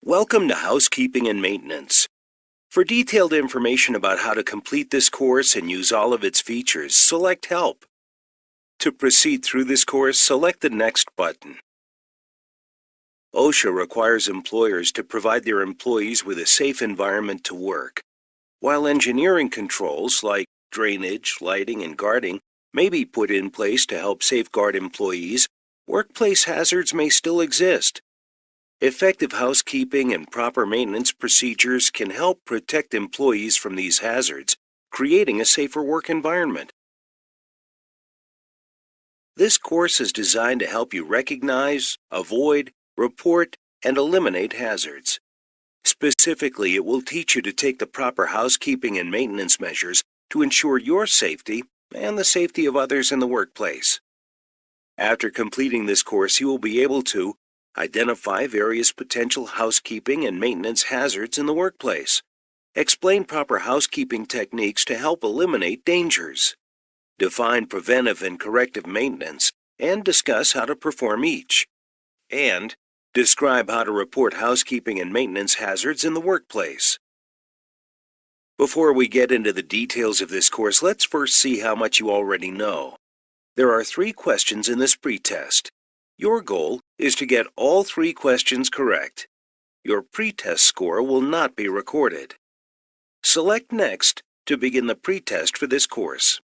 Welcome to Housekeeping and Maintenance. For detailed information about how to complete this course and use all of its features, select Help. To proceed through this course, select the Next button. OSHA requires employers to provide their employees with a safe environment to work. While engineering controls like drainage, lighting, and guarding may be put in place to help safeguard employees, workplace hazards may still exist. Effective housekeeping and proper maintenance procedures can help protect employees from these hazards, creating a safer work environment. This course is designed to help you recognize, avoid, report, and eliminate hazards. Specifically, it will teach you to take the proper housekeeping and maintenance measures to ensure your safety and the safety of others in the workplace. After completing this course, you will be able to identify various potential housekeeping and maintenance hazards in the workplace. Explain proper housekeeping techniques to help eliminate dangers. Define preventive and corrective maintenance and discuss how to perform each. And describe how to report housekeeping and maintenance hazards in the workplace. Before we get into the details of this course, let's first see how much you already know. There are 3 questions in this pretest. Your goal is to get all 3 questions correct. Your pretest score will not be recorded. Select Next to begin the pretest for this course.